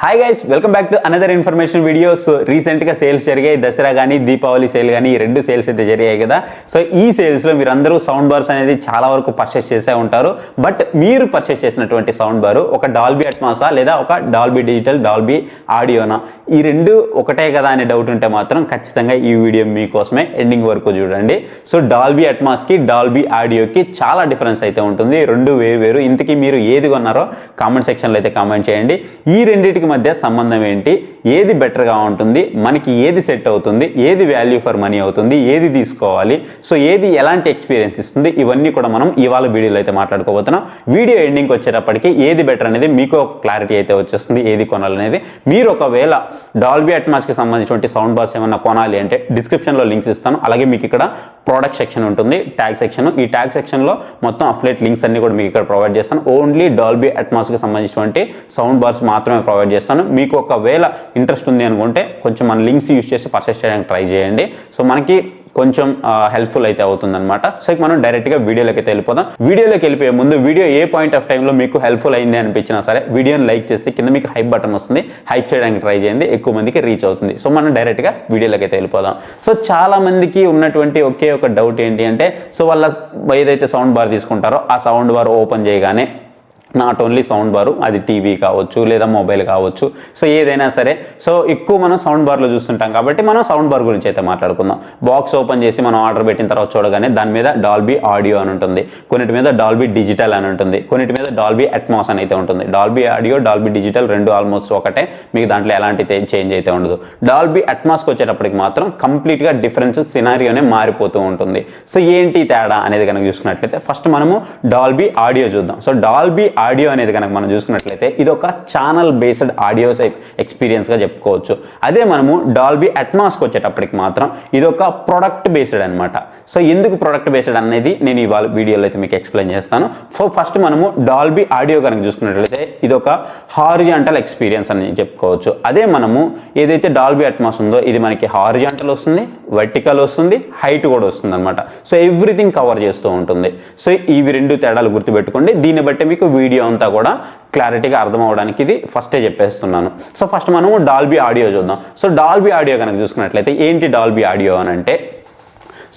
Hi guys, welcome back to another information video. So రీసెంట్గా sales జరిగాయి, దసరా కానీ Deepavali sale కానీ ఈ రెండు సేల్స్ అయితే జరిగాయి కదా. సో ఈ సేల్స్లో మీరు అందరూ సౌండ్ బార్స్ అనేది చాలా వరకు పర్చేస్ చేసే ఉంటారు. బట్ మీరు పర్చేస్ చేసినటువంటి సౌండ్ బారు ఒక డాల్బీ అట్మాసా లేదా ఒక డాల్బీ డిజిటల్, డాల్బీ ఆడియోనా, ఈ రెండు ఒకటే కదా అనే డౌట్ ఉంటే మాత్రం ఖచ్చితంగా ఈ వీడియో మీకోసమే ఎండింగ్ వరకు చూడండి. సో డాల్బీ అట్మాస్కి డాల్బీ ఆడియోకి చాలా డిఫరెన్స్ అయితే ఉంటుంది, రెండు వేరు. ఇంతకీ మీరు ఏది కొన్నారో కామెంట్ సెక్షన్లో అయితే కామెంట్ చేయండి. ఈ రెండింటికి మధ్య సంబంధం ఏంటి, ఏది బెటర్గా ఉంటుంది, మనకి ఏది సెట్ అవుతుంది, ఏది వాల్యూ ఫర్ మనీ అవుతుంది, ఏది తీసుకోవాలి, సో ఏది ఎలాంటి ఎక్స్పీరియన్స్ ఇస్తుంది, ఇవన్నీ కూడా మనం ఇవాళ వీడియోలో అయితే మాట్లాడుకోబోతున్నాం. వీడియో ఎండింగ్కి వచ్చేటప్పటికి ఏది బెటర్ అనేది మీకు ఒక క్లారిటీ అయితే వచ్చేస్తుంది, ఏది కొనాలనేది. మీరు ఒకవేళ డాల్బీ అట్మాస్కి సంబంధించినటువంటి సౌండ్ బార్స్ ఏమన్నా కొనాలి అంటే డిస్క్రిప్షన్లో లింక్స్ ఇస్తాను. అలాగే మీకు ఇక్కడ ప్రోడక్ట్ సెక్షన్ ఉంటుంది, ట్యాగ్ సెక్షన్. ఈ ట్యాగ్ సెక్షన్లో మొత్తం అఫ్లేట్ లింక్స్ అన్ని కూడా మీకు ఇక్కడ ప్రొవైడ్ చేస్తాను. ఓన్లీ డాల్బీ అట్మాస్కి సంబంధించినటువంటి సౌండ్ బార్స్ మాత్రమే ప్రొవైడ్ చేస్తాను. మీకు ఒకవేళ ఇంట్రెస్ట్ ఉంది అనుకుంటే కొంచెం మన లింక్స్ యూజ్ చేసి పర్చేస్ చేయడానికి ట్రై చేయండి. సో మనకి కొంచెం హెల్ప్ఫుల్ అయితే అవుతుందన్నమాట. సో మనం డైరెక్ట్గా వీడియోలోకి అయితే వెళ్ళిపోదాం. వీడియోలోకి వెళ్ళిపోయే ముందు వీడియో ఏ పాయింట్ ఆఫ్ టైంలో మీకు హెల్ప్ఫుల్ అయింది అనిపించినా సరే వీడియోని లైక్ చేసి కింద మీకు హైప్ బటన్ వస్తుంది, హైప్ చేయడానికి ట్రై చేయండి, ఎక్కువ మందికి రీచ్ అవుతుంది. సో మనం డైరెక్ట్గా వీడియోలోకి అయితే వెళ్ళిపోదాం. సో చాలా మందికి ఉన్నటువంటి ఒకే ఒక డౌట్ ఏంటి అంటే, సో వాళ్ళ ఏదైతే సౌండ్ బార్ తీసుకుంటారో ఆ సౌండ్ బార్ ఓపెన్ చేయగానే నాట్ ఓన్లీ సౌండ్ బారు, అది టీవీ కావచ్చు లేదా మొబైల్ కావచ్చు, సో ఏదైనా సరే, సో ఎక్కువ మనం సౌండ్ బార్లో చూస్తుంటాం కాబట్టి మనం సౌండ్ బార్ గురించి అయితే మాట్లాడుకుందాం. బాక్స్ ఓపెన్ చేసి మనం ఆర్డర్ పెట్టిన తర్వాత చూడగానే దాని మీద డాల్బీ ఆడియో అని ఉంటుంది, కొన్నిటి మీద డాల్బీ డిజిటల్ అని ఉంటుంది, కొన్నిటి మీద డాల్బీ అట్మాస్ అని అయితే ఉంటుంది. డాల్బీ ఆడియో, డాల్బీ డిజిటల్ రెండు ఆల్మోస్ట్ ఒకటే, మీకు దాంట్లో ఎలాంటి చేంజ్ అయితే ఉండదు. డాల్బీ అట్మాస్కి వచ్చేటప్పటికి మాత్రం కంప్లీట్గా డిఫరెన్స్ సినారియోనే మారిపోతూ ఉంటుంది. సో ఏంటి తేడా అనేది కనుక చూసుకున్నట్లయితే ఫస్ట్ మనము డాల్బీ ఆడియో చూద్దాం. సో డాల్బీ ఆడియో అనేది కనుక మనం చూసుకున్నట్లయితే ఇది ఒక ఛానల్ బేస్డ్ ఆడియో ఎక్స్పీరియన్స్గా చెప్పుకోవచ్చు. అదే మనము డాల్బీ అట్మాస్కి వచ్చేటప్పటికి మాత్రం ఇది ఒక ప్రొడక్ట్ బేస్డ్ అనమాట. సో ఎందుకు ప్రొడక్ట్ బేస్డ్ అనేది నేను ఇవాళ వీడియోలో అయితే మీకు ఎక్స్ప్లెయిన్ చేస్తాను. సో ఫస్ట్ మనము డాల్బీ ఆడియో కనుక చూసుకున్నట్లయితే ఇది ఒక హారిజాంటల్ ఎక్స్పీరియన్స్ అని చెప్పుకోవచ్చు. అదే మనము ఏదైతే డాల్బీ అట్మాస్ ఉందో ఇది మనకి హారిజాంటల్ వస్తుంది, వర్టికల్ వస్తుంది, హైట్ కూడా వస్తుంది అనమాట. సో ఎవ్రీథింగ్ కవర్ చేస్తూ ఉంటుంది. సో ఇవి రెండు తేడాలు గుర్తుపెట్టుకోండి. దీన్ని బట్టి మీకు వీడియో అంతా కూడా క్లారిటీగా అర్థం అవడానికి ఇది ఫస్టే చెప్పేస్తున్నాను. సో ఫస్ట్ మనము డాల్బీ ఆడియో చూద్దాం. సో డాల్బీ ఆడియో కనుక చూసుకున్నట్లయితే ఏంటి డాల్బీ ఆడియో అని అంటే,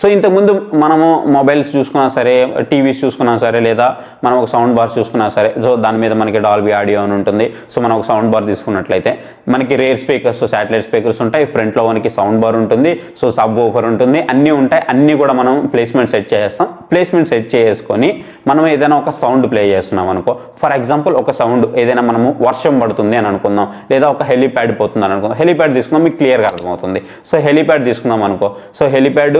సో ఇంతకుముందు మనము మొబైల్స్ చూసుకున్నా సరే, టీవీస్ చూసుకున్నా సరే, లేదా మనం ఒక సౌండ్ బార్ చూసుకున్నా సరే, సో దాని మీద మనకి డాల్బీ ఆడియో అని ఉంటుంది. సో మనం ఒక సౌండ్ బార్ తీసుకున్నట్లయితే మనకి రేర్ స్పీకర్స్, శాటిలైట్ స్పీకర్స్ ఉంటాయి, ఫ్రంట్లో మనకి సౌండ్ బార్ ఉంటుంది, సో సబ్ వూఫర్ ఉంటుంది, అన్నీ ఉంటాయి. అన్నీ కూడా మనం ప్లేస్మెంట్ సెట్ చేస్తాం. ప్లేస్మెంట్ సెట్ చేసుకొని మనం ఏదైనా ఒక సౌండ్ ప్లే చేస్తున్నాం అనుకో, ఫర్ ఎగ్జాంపుల్ ఒక సౌండ్ ఏదైనా మనము వర్షం పడుతుంది అని అనుకుందాం, లేదా ఒక హెలిప్యాడ్ పోతుంది అని అనుకుందాం. హెలిప్యాడ్ తీసుకుందాం, మీకు క్లియర్గా అర్థమవుతుంది. సో హెలిప్యాడ్ తీసుకుందాం అనుకో, సో హెలిప్యాడ్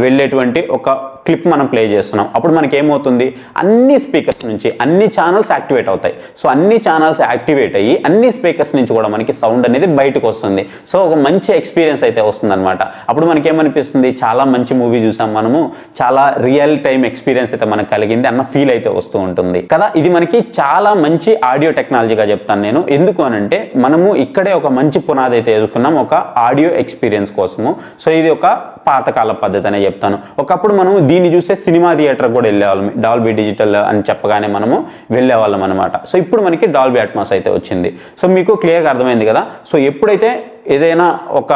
వెళ్ళేటువంటి ఒక క్లిప్ మనం ప్లే చేస్తున్నాం. అప్పుడు మనకి ఏమవుతుంది, అన్ని స్పీకర్స్ నుంచి అన్ని ఛానల్స్ యాక్టివేట్ అవుతాయి. సో అన్ని ఛానల్స్ యాక్టివేట్ అయ్యి అన్ని స్పీకర్స్ నుంచి కూడా మనకి సౌండ్ అనేది బయటకు వస్తుంది. సో ఒక మంచి ఎక్స్పీరియన్స్ అయితే వస్తుంది అనమాట. అప్పుడు మనకి ఏమనిపిస్తుంది, చాలా మంచి మూవీ చూసాం మనము, చాలా రియల్ టైం ఎక్స్పీరియన్స్ అయితే మనకు కలిగింది అన్న ఫీల్ అయితే వస్తూ ఉంటుంది కదా. ఇది మనకి చాలా మంచి ఆడియో టెక్నాలజీగా చెప్తాను నేను. ఎందుకు అనంటే మనము ఇక్కడే ఒక మంచి పునాది అయితే వేసుకున్నాం ఒక ఆడియో ఎక్స్పీరియన్స్ కోసము. సో ఇది ఒక పాతకాల పద్ధతి అనే చెప్తాను. ఒకప్పుడు మనం దీన్ని చూసే సినిమా థియేటర్ కూడా వెళ్ళేవాళ్ళం, డాల్బీ డిజిటల్ అని చెప్పగానే మనము వెళ్ళేవాళ్ళం అనమాట. సో ఇప్పుడు మనకి డాల్బీ అట్మాస్ అయితే వచ్చింది. సో మీకు క్లియర్గా అర్థమైంది కదా. సో ఎప్పుడైతే ఏదైనా ఒక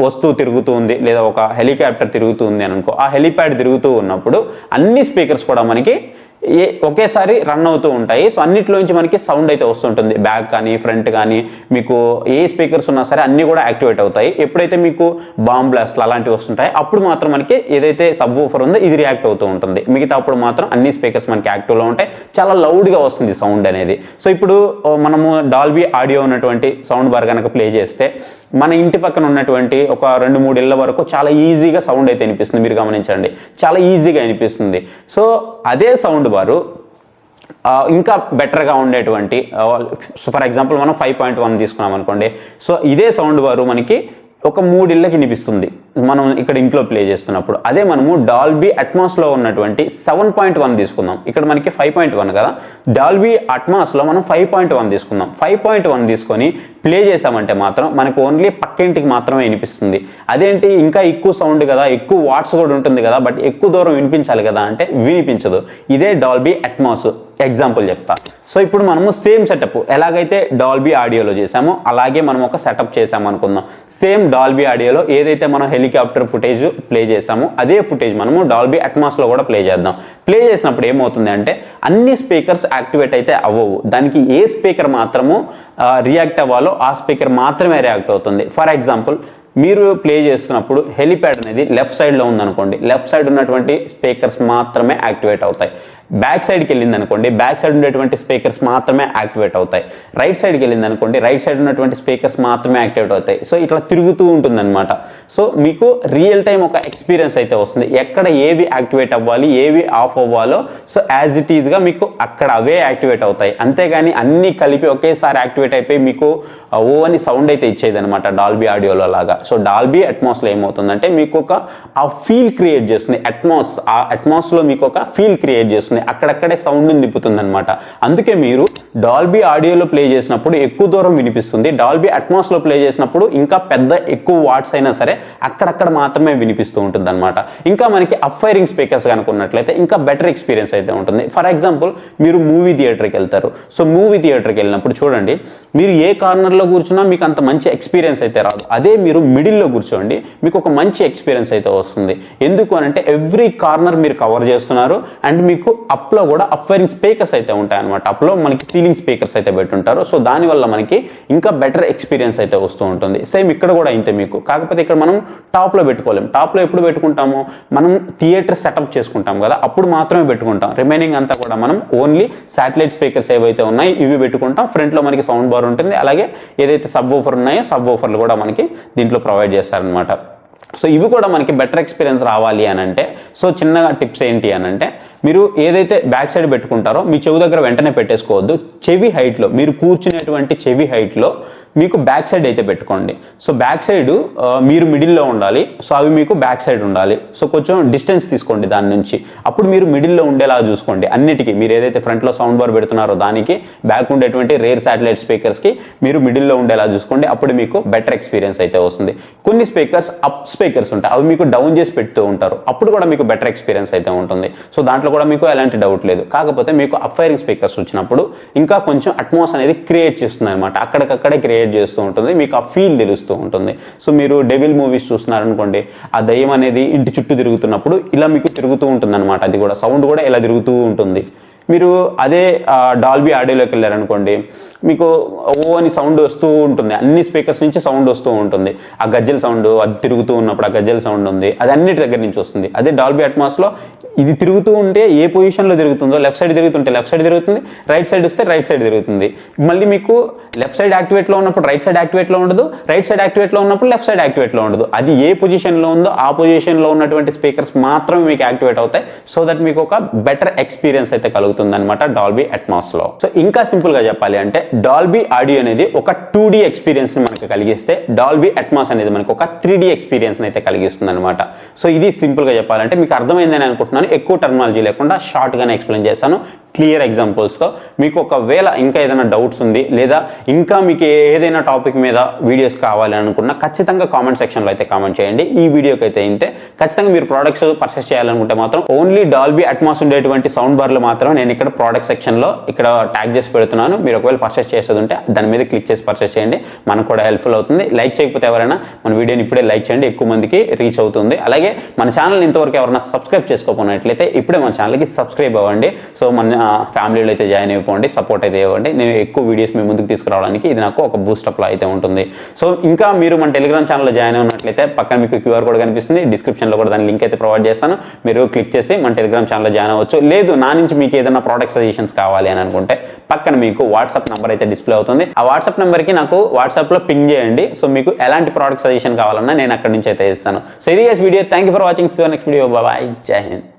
వస్తువు తిరుగుతూ ఉంది, లేదా ఒక హెలికాప్టర్ తిరుగుతూ ఉంది అని అనుకో, ఆ హెలిప్యాడ్ తిరుగుతూ ఉన్నప్పుడు అన్ని స్పీకర్స్ కూడా మనకి ఒకేసారి రన్ అవుతూ ఉంటాయి. సో అన్నిట్లోంచి మనకి సౌండ్ అయితే వస్తుంటుంది, బ్యాక్ కానీ ఫ్రంట్ కానీ మీకు ఏ స్పీకర్స్ ఉన్నా సరే అన్నీ కూడా యాక్టివేట్ అవుతాయి. ఎప్పుడైతే మీకు బాంబ్ బ్లాస్ట్లు అలాంటివి వస్తుంటాయి అప్పుడు మాత్రం మనకి ఏదైతే సబ్ వూఫర్ ఉందో ఇది రియాక్ట్ అవుతూ ఉంటుంది. మిగతా అప్పుడు మాత్రం అన్ని స్పీకర్స్ మనకి యాక్టివ్లో ఉంటాయి, చాలా లౌడ్గా వస్తుంది సౌండ్ అనేది. సో ఇప్పుడు మనము డాల్బీ ఆడియో ఉన్నటువంటి సౌండ్ బార్ కనుక ప్లే చేస్తే మన ఇంటి పక్కన ఉన్నటువంటి ఒక 2-3 ఇళ్ళ వరకు చాలా ఈజీగా సౌండ్ అయితే వినిపిస్తుంది. మీరు గమనించండి, చాలా ఈజీగా వినిపిస్తుంది. సో అదే సౌండ్ బారు ఇంకా బెటర్గా ఉండేటువంటి, సో ఫర్ ఎగ్జాంపుల్ మనం 5.1 తీసుకున్నాం అనుకోండి. సో ఇదే సౌండ్ బారు మనకి ఒక 3 ఇళ్ళకి వినిపిస్తుంది మనం ఇక్కడ ఇంట్లో ప్లే చేస్తున్నప్పుడు. అదే మనము డాల్బీ అట్మాస్లో ఉన్నటువంటి 7.1 తీసుకుందాం. ఇక్కడ మనకి 5.1 కదా, డాల్బీ అట్మాస్లో మనం 5.1 తీసుకుందాం. 5.1 తీసుకొని ప్లే చేసామంటే మాత్రం మనకు ఓన్లీ పక్కింటికి మాత్రమే వినిపిస్తుంది. అదేంటి, ఇంకా ఎక్కువ సౌండ్ కదా, ఎక్కువ వాట్స్ కూడా ఉంటుంది కదా, బట్ ఎక్కువ దూరం వినిపించాలి కదా అంటే వినిపించదు. ఇదే డాల్బీ అట్మాస్. ఎగ్జాంపుల్ చెప్తా. సో ఇప్పుడు మనము సేమ్ సెటప్ ఎలాగైతే డాల్బీ ఆడియోలో చేసామో అలాగే మనం ఒక సెటప్ చేసాము అనుకుందాం. సేమ్ డాల్బీ ఆడియోలో ఏదైతే మనం హెలికాప్టర్ ఫుటేజ్ ప్లే చేసామో అదే ఫుటేజ్ మనము డాల్బీ అట్మాస్లో కూడా ప్లే చేద్దాం. ప్లే చేసినప్పుడు ఏమవుతుంది అంటే అన్ని స్పీకర్స్ యాక్టివేట్ అయితే అవ్వవు. దానికి ఏ స్పీకర్ మాత్రము రియాక్ట్ అవ్వాలో ఆ స్పీకర్ మాత్రమే రియాక్ట్ అవుతుంది. ఫర్ ఎగ్జాంపుల్ మీరు ప్లే చేస్తున్నప్పుడు హెలిప్యాడ్ అనేది లెఫ్ట్ సైడ్లో ఉందనుకోండి, లెఫ్ట్ సైడ్ ఉన్నటువంటి స్పీకర్స్ మాత్రమే యాక్టివేట్ అవుతాయి. బ్యాక్ సైడ్కి వెళ్ళింది అనుకోండి, బ్యాక్ సైడ్ ఉండేటువంటి స్పీకర్స్ మాత్రమే యాక్టివేట్ అవుతాయి. రైట్ సైడ్కి వెళ్ళింది అనుకోండి, రైట్ సైడ్ ఉన్నటువంటి స్పీకర్స్ మాత్రమే యాక్టివేట్ అవుతాయి. సో ఇట్లా తిరుగుతూ ఉంటుందన్నమాట. సో మీకు రియల్ టైం ఒక ఎక్స్పీరియన్స్ అయితే వస్తుంది, ఎక్కడ ఏవి యాక్టివేట్ అవ్వాలి ఏవి ఆఫ్ అవ్వాలో సో యాజ్ ఇట్ ఈజ్గా మీకు అక్కడ అవే యాక్టివేట్ అవుతాయి. అంతేగాని అన్నీ కలిపి ఒకేసారి యాక్టివేట్ అయిపోయి మీకు ఓ అని సౌండ్ అయితే ఇచ్చేది అనమాట డాల్బీ ఆడియోలో లాగా. సో డాల్బీ అట్మాస్లో ఏమవుతుందంటే మీకు ఒక ఆ ఫీల్ క్రియేట్ చేస్తుంది. ఆ అట్మాస్లో మీకు ఒక ఫీల్ క్రియేట్ చేస్తుంది, అక్కడక్కడే సౌండ్ని తిప్పుతుంది అనమాట. అందుకే మీరు డాల్బీ ఆడియోలో ప్లే చేసినప్పుడు ఎక్కువ దూరం వినిపిస్తుంది, డాల్బీ అట్మాస్లో ప్లే చేసినప్పుడు ఇంకా ఎక్కువ వాట్స్ అయినా సరే అక్కడక్కడ మాత్రమే వినిపిస్తూ ఉంటుంది అనమాట. ఇంకా మనకి అప్ ఫైరింగ్ స్పీకర్స్ కనుకున్నట్లయితే ఇంకా బెటర్ ఎక్స్పీరియన్స్ అయితే ఉంటుంది. ఫర్ ఎగ్జాంపుల్ మీరు మూవీ థియేటర్కి వెళ్తారు. సో మూవీ థియేటర్కి వెళ్ళినప్పుడు చూడండి, మీరు ఏ కార్నర్లో కూర్చున్నా మీకు అంత మంచి ఎక్స్పీరియన్స్ అయితే రాదు. అదే మీరు మిడిల్లో కూర్చోండి, మీకు ఒక మంచి ఎక్స్పీరియన్స్ అయితే వస్తుంది. ఎందుకు అని అంటే ఎవ్రీ కార్నర్ మీరు కవర్ చేస్తున్నారు అండ్ మీకు అప్లో కూడా అప్ ఫైరింగ్ స్పీకర్స్ అయితే ఉంటాయి అనమాట. అప్లో మనకి సీలింగ్ స్పీకర్స్ అయితే పెట్టుంటారు. సో దానివల్ల మనకి ఇంకా బెటర్ ఎక్స్పీరియన్స్ అయితే వస్తూ ఉంటుంది. సేమ్ ఇక్కడ కూడా ఇంతే మీకు. కాకపోతే ఇక్కడ మనం టాప్లో పెట్టుకోలేం. టాప్లో ఎప్పుడు పెట్టుకుంటాము, మనం థియేటర్ సెటప్ చేసుకుంటాం కదా, అప్పుడు మాత్రమే పెట్టుకుంటాం. రిమైనింగ్ అంతా కూడా మనం ఓన్లీ శాటిలైట్ స్పీకర్స్ ఏవైతే ఉన్నాయో ఇవి పెట్టుకుంటాం. ఫ్రంట్లో మనకి సౌండ్ బార్ ఉంటుంది, అలాగే ఏదైతే సబ్ వూఫర్ ఉన్నాయో సబ్ వూఫర్లు కూడా మనకి దీంట్లో ప్రొవైడ్ చేస్తారనమాట. సో ఇవి కూడా మనకి బెటర్ ఎక్స్పీరియన్స్ రావాలి అని అంటే సో చిన్నగా టిప్స్ ఏంటి అని అంటే మీరు ఏదైతే బ్యాక్ సైడ్ పెట్టుకుంటారో మీ చెవి దగ్గర వెంటనే పెట్టేసుకోవద్దు. చెవి హైట్లో మీరు కూర్చునేటువంటి చెవి హైట్లో మీకు బ్యాక్ సైడ్ అయితే పెట్టుకోండి. సో బ్యాక్ సైడ్ మీరు మిడిల్లో ఉండాలి. సో అవి మీకు బ్యాక్ సైడ్ ఉండాలి. సో కొంచెం డిస్టెన్స్ తీసుకోండి దాని నుంచి. అప్పుడు మీరు మిడిల్లో ఉండేలా చూసుకోండి. అన్నిటికీ మీరు ఏదైతే ఫ్రంట్లో సౌండ్ బార్ పెడుతున్నారో దానికి బ్యాక్ ఉండేటువంటి రేర్ శాటిలైట్ స్పీకర్స్కి మీరు మిడిల్లో ఉండేలా చూసుకోండి. అప్పుడు మీకు బెటర్ ఎక్స్పీరియన్స్ అయితే వస్తుంది. కొన్ని స్పీకర్స్ అప్ స్పీకర్స్ ఉంటాయి, అవి మీకు డౌన్ చేసి పెడుతూ ఉంటారు. అప్పుడు కూడా మీకు బెటర్ ఎక్స్పీరియన్స్ అయితే ఉంటుంది. సో దాంట్లో కూడా మీకు ఎలాంటి డౌట్ లేదు. కాకపోతే మీకు అప్ ఫైరింగ్ స్పీకర్స్ వచ్చినప్పుడు ఇంకా కొంచెం అట్మాస్ అనేది క్రియేట్ చేస్తుంది అనమాట. అక్కడికక్కడే క్రియేట్ చేస్తూ ఉంటుంది, మీకు ఆ ఫీల్ తెలుస్తూ ఉంటుంది. సో మీరు డెవిల్ మూవీస్ చూస్తున్నారనుకోండి, ఆ దయ్యం అనేది ఇంటి చుట్టూ తిరుగుతున్నప్పుడు ఇలా మీకు తిరుగుతూ ఉంటుంది అనమాట. అది కూడా సౌండ్ కూడా ఇలా తిరుగుతూ ఉంటుంది. మీరు అదే డాల్బీ ఆడియోలోకి వెళ్ళారనుకోండి, మీకు ఓ అని సౌండ్ వస్తూ ఉంటుంది, అన్ని స్పీకర్స్ నుంచి సౌండ్ వస్తూ ఉంటుంది. ఆ గజ్జల సౌండ్ అది తిరుగుతూ ఉన్నప్పుడు ఆ గజ్జల సౌండ్ ఉంది, అది అన్నిటి దగ్గర నుంచి వస్తుంది. అదే డాల్బీ అట్మాస్లో ఇది తిరుగుతూ ఉంటే ఏ పొజిషన్లో తిరుగుతుందో లెఫ్ట్ సైడ్ తిరుగుతుంటే లెఫ్ట్ సైడ్ తిరుగుతుంది, రైట్ సైడ్ వస్తే రైట్ సైడ్ తిరుగుతుంది. మళ్ళీ మీకు లెఫ్ట్ సైడ్ యాక్టివేట్లో ఉన్నప్పుడు రైట్ సైడ్ యాక్టివేట్లో ఉండదు, రైట్ సైడ్ యాక్టివేట్లో ఉన్నప్పుడు లెఫ్ట్ సైడ్ యాక్టివేట్లో ఉండదు. అది ఏ పొజిషన్లో ఉందో ఆ పొజిషన్లో ఉన్నటువంటి స్పీకర్స్ మాత్రమే మీకు యాక్టివేట్ అవుతాయి. సో దట్ మీకు ఒక బెటర్ ఎక్స్పీరియన్స్ అయితే కలుగుతుంది అనమాట డాల్బీ అట్మాస్లో. సో ఇంకా సింపుల్గా చెప్పాలి అంటే డాల్బీ ఆడియో అనేది ఒక 2D ఎక్స్పీరియన్స్ని మనకు కలిగిస్తే డాల్బీ అట్మాస్ అనేది మనకు ఒక 3D ఎక్స్పీరియన్స్ని అయితే కలిగిస్తుంది అనమాట. సో ఇది సింపుల్గా చెప్పాలంటే మీకు అర్థమైందని అనుకుంటున్నాను. ఎక్కువ టెర్మినాలజీ లేకుండా షార్ట్గానే ఎక్స్ప్లెయిన్ చేశాను క్లియర్ ఎగ్జాంపుల్స్తో. మీకు ఒకవేళ ఇంకా ఏదైనా డౌట్స్ ఉంది లేదా ఇంకా మీకు ఏదైనా టాపిక్ మీద వీడియోస్ కావాలి అనుకున్నా ఖచ్చితంగా కామెంట్ సెక్షన్లో అయితే కామెంట్ చేయండి. ఈ వీడియోకి అయితే ఇంతే. ఖచ్చితంగా మీరు ప్రోడక్ట్స్ పర్చేస్ చేయాలనుకుంటే మాత్రం ఓన్లీ డాల్బీ అట్మాస్ ఉండేటువంటి సౌండ్ బార్లు మాత్రం నేను ఇక్కడ ప్రోడక్ట్ సెక్షన్లో ఇక్కడ ట్యాగ్ చేసి పెడుతున్నాను. మీరు ఒకవేళ పర్చేస్ చేసేది ఉంటే దాని మీద క్లిక్ చేసి పర్చేస్ చేయండి, మనకు కూడా హెల్ప్ఫుల్ అవుతుంది. లైక్ చేయకపోతే ఎవరైనా మన వీడియోని ఇప్పుడే లైక్ చేయండి, ఎక్కువ మందికి రీచ్ అవుతుంది. అలాగే మన ఛానల్ ఇంతవరకు ఎవరైనా సబ్స్క్రైబ్ చేసుకోకపోయినట్లయితే ఇప్పుడే మన ఛానల్కి సబ్స్క్రైబ్ అవ్వండి. సో మన ఫ్యామిలీలో అయితే జాయిన్ అయిపోండి, సపోర్ట్ అయితే ఇవ్వండి. నేను ఎక్కువ వీడియోస్ మీ ముందుకు తీసుకురావడానికి ఇది నాకు ఒక బూస్టప్లా అయితే ఉంటుంది. సో ఇంకా మీరు మన టెలిగ్రామ్ ఛానల్లో జాయిన్ అయినట్లయితే పక్కన మీకు QR కోడ్ కనిపిస్తుంది, డిస్క్రిప్షన్లో కూడా దాని లింక్ అయితే ప్రొవైడ్ చేస్తాను. మీరు క్లిక్ చేసి మన టెలిగ్రామ్ ఛానల్లో జాయిన్ అవ్వచ్చు. లేదు నా నుంచి మీకు ఏదైనా ప్రోడక్ట్ సజెషన్స్ కావాలి అని అనుకుంటే పక్కన మీకు వాట్సాప్ నెంబర్ అయితే డిస్ప్లే అవుతుంది. ఆ వాట్సాప్ నెంబర్కి నాకు వాట్సాప్లో పింగ్ చేయండి. సో మీకు ఎలాంటి ప్రోడక్ట్ సజెషన్ కావాలన్నా నేను అక్కడి నుంచి అయితే ఇస్తాను. సో ఇది video. Thank you for watching. Next video. Bye. జై హింద్.